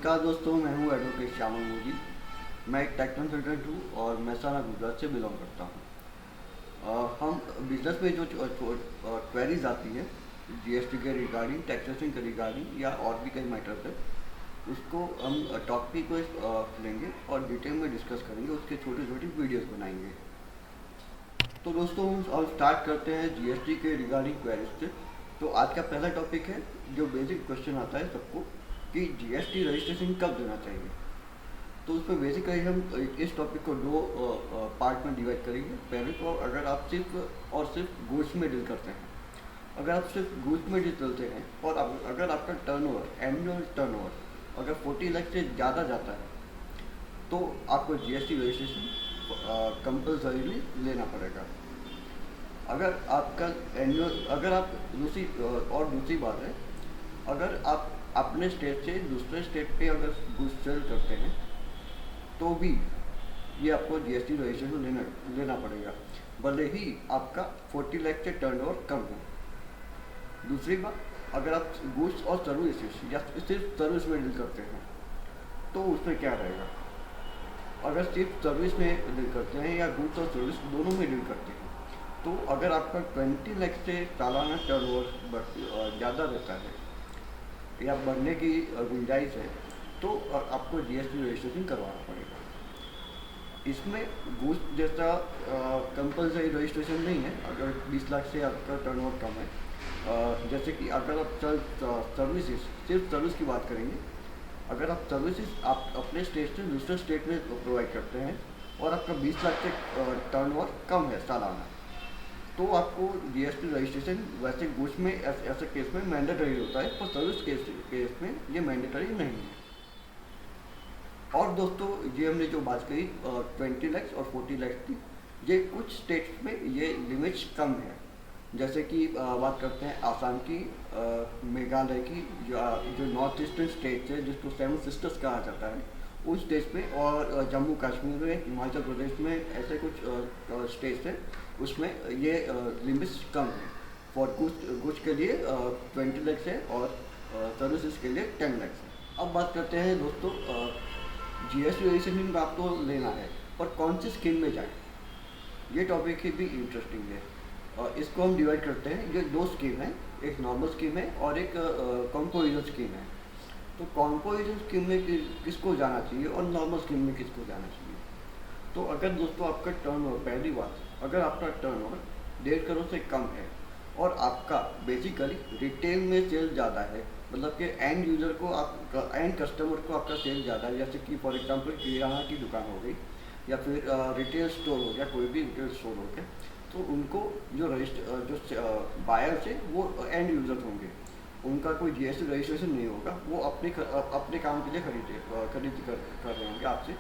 नमस्कार दोस्तों, मैं हूं एडवोकेट श्यामल मोदी। मैं एक टेक कंसल्टेंट हूं और महसाना गुजरात से बिलोंग करता हूं। हम बिजनेस में जो क्वेरीज आती है जीएसटी के रिगार्डिंग, टैक्सेशन के रिगार्डिंग या और भी कई मैटर्स है, उसको हम टॉपिक को लेंगे और डिटेल में डिस्कस करेंगे, उसके छोटे छोटे वीडियोस बनाएंगे। तो दोस्तों हम स्टार्ट करते हैं जीएसटी के रिगार्डिंग क्वेरीज से। तो आज का पहला टॉपिक है, जो बेसिक क्वेश्चन आता है सबको, कि जीएसटी रजिस्ट्रेशन कब देना चाहिए। तो उसमें बेसिकली हम इस टॉपिक को दो पार्ट में डिवाइड करेंगे। पहले तो अगर आप सिर्फ और सिर्फ गुड्स में डील करते हैं, अगर आप सिर्फ गुड्स में डील करते हैं और अगर आपका टर्नओवर, एनुअल टर्नओवर अगर 40 लाख से ज़्यादा जाता है, तो आपको जीएसटी रजिस्ट्रेशन कंपल्सरीली लेना पड़ेगा। अगर आपका एनुअल, अगर आप दूसरी बात है, अगर आप अपने स्टेट से दूसरे स्टेट पे अगर गुड्स सेल करते हैं तो भी ये आपको जीएसटी रजिस्ट्रेशन लेना पड़ेगा, भले ही आपका 40 लाख से टर्नओवर कम हो। दूसरी बात, अगर आप गुड्स और सर्विसेज या सिर्फ सर्विस में डील करते हैं तो उसमें क्या रहेगा। अगर सिर्फ सर्विस में डील करते हैं या गुड्स और सर्विस दोनों में डील करते हैं, तो अगर आपका 20 लाख से सालाना टर्नओवर ज़्यादा रहता है या बढ़ने की गुंजाइश है, तो आपको जीएसटी रजिस्ट्रेशन करवाना पड़ेगा। इसमें गुड्स जैसा कंपल्सरी रजिस्ट्रेशन नहीं है। अगर 20 लाख से आपका टर्नओवर कम है, जैसे कि अगर आप सर्विसेज, सिर्फ सर्विस की बात करेंगे, अगर आप सर्विसेज आप अपने स्टेट से दूसरे स्टेट में प्रोवाइड करते हैं और आपका 20 लाख से टर्नओवर कम है सालाना, तो आपको जीएसटी रजिस्ट्रेशन वैसे गुड्स में ऐसे केस में मैंडेटरी होता है, पर सर्विस केस में ये मैंडेटरी नहीं है। और दोस्तों, ये हमने जो बात कही 20 लाख और 40 लाख की, ये कुछ स्टेट्स में ये लिमिट्स कम है। जैसे कि बात करते हैं आसाम की, मेघालय की, जो नॉर्थ ईस्टर्न स्टेट्स है जिसको 7 सिस्टर्स कहा जाता है, उन स्टेट्स में, और जम्मू कश्मीर में, हिमाचल प्रदेश में, ऐसे कुछ स्टेट्स हैं उसमें ये लिमिट्स कम है। फॉर गुड्स के लिए 20 लाख है और सर्विसेज के लिए 10 लाख है। अब बात करते हैं दोस्तों, जीएसटी रजिस्ट्रेशन का आपको लेना है, पर कौन सी स्कीम में जाए, ये टॉपिक ही भी इंटरेस्टिंग है। इसको हम डिवाइड करते हैं, ये दो स्कीम है, एक नॉर्मल स्कीम है और एक कंपोजिशन स्कीम है। तो कंपोजिशन स्कीम में किसको जाना चाहिए और नॉर्मल स्कीम में किसको जाना चाहिए। तो अगर दोस्तों आपका टर्नओवर, पहली बात, अगर आपका टर्नओवर 1.5 करोड़ से कम है और आपका बेसिकली रिटेल में सेल ज़्यादा है, मतलब कि एंड यूज़र को, आप एंड कस्टमर को आपका सेल ज़्यादा है, जैसे कि फॉर एग्जांपल किराना की दुकान हो गई या फिर रिटेल स्टोर हो गया, कोई भी रिटेल स्टोर हो गया, तो उनको जो बायर्स है वो एंड यूज़र होंगे, उनका कोई जीएसटी रजिस्ट्रेशन नहीं होगा, वो अपने काम के लिए खरीद कर रहे होंगे आपसे।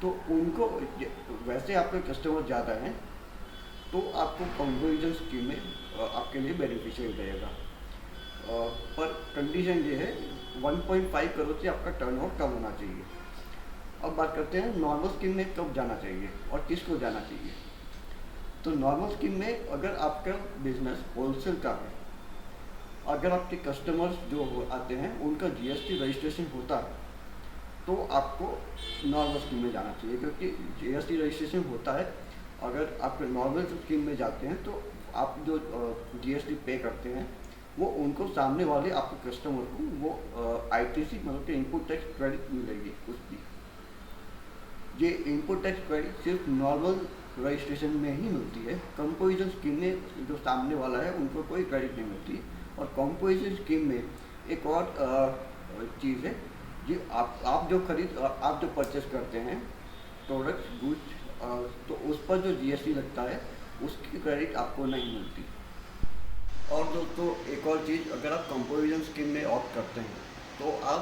तो उनको, वैसे आपके कस्टमर ज़्यादा हैं, तो आपको कंपोजिशन स्कीम में आपके लिए बेनिफिशियल रहेगा। पर कंडीशन ये है 1.5 करोड़ से आपका टर्नओवर कम होना चाहिए। अब बात करते हैं नॉर्मल स्कीम में कब जाना चाहिए और किसको जाना चाहिए। तो नॉर्मल स्कीम में अगर आपका बिजनेस होलसेल का है, अगर आपके कस्टमर्स जो आते हैं उनका जीएसटी रजिस्ट्रेशन होता है, तो आपको नॉर्मल स्कीम में जाना चाहिए, क्योंकि जीएसटी रजिस्ट्रेशन होता है। अगर आप नॉर्मल स्कीम में जाते हैं तो आप जो जीएसटी पे करते हैं वो उनको, सामने वाले आपके कस्टमर को, वो आईटीसी मतलब कि इनपुट टैक्स क्रेडिट मिलेगी उसकी। ये इनपुट टैक्स क्रेडिट सिर्फ नॉर्मल रजिस्ट्रेशन में ही मिलती है। कंपोजिशन स्कीम में जो सामने वाला है उनको कोई क्रेडिट नहीं मिलती। और कंपोजिशन स्कीम में एक और चीज़ है, जी आप जो परचेस करते हैं प्रोडक्ट्स, गुड्स, तो उस पर जो जीएसटी लगता है उसकी क्रेडिट आपको नहीं मिलती। और दोस्तों एक और चीज़, अगर आप कंपोजिशन स्कीम में ऑप्ट करते हैं तो आप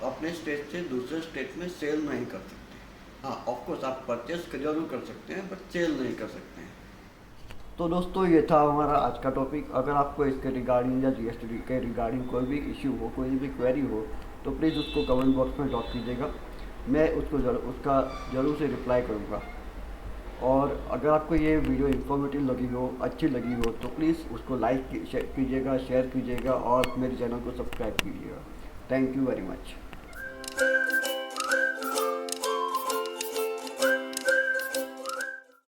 अपने स्टेट से दूसरे स्टेट में सेल नहीं कर सकते। हाँ, ऑफकोर्स आप परचेस जरूर कर सकते हैं, बट सेल नहीं कर सकते हैं। तो दोस्तों ये था हमारा आज का टॉपिक। अगर आपको इसके रिगार्डिंग या जीएसटी के रिगार्डिंग कोई भी इश्यू हो, कोई भी क्वेरी हो, तो प्लीज़ उसको कमेंट बॉक्स में ड्रॉप कीजिएगा, मैं उसका ज़रूर से रिप्लाई करूँगा। और अगर आपको ये वीडियो इन्फॉर्मेटिव लगी हो, अच्छी लगी हो, तो प्लीज़ उसको लाइक कीजिएगा, शेयर कीजिएगा और मेरे चैनल को सब्सक्राइब कीजिएगा। Thank you very much.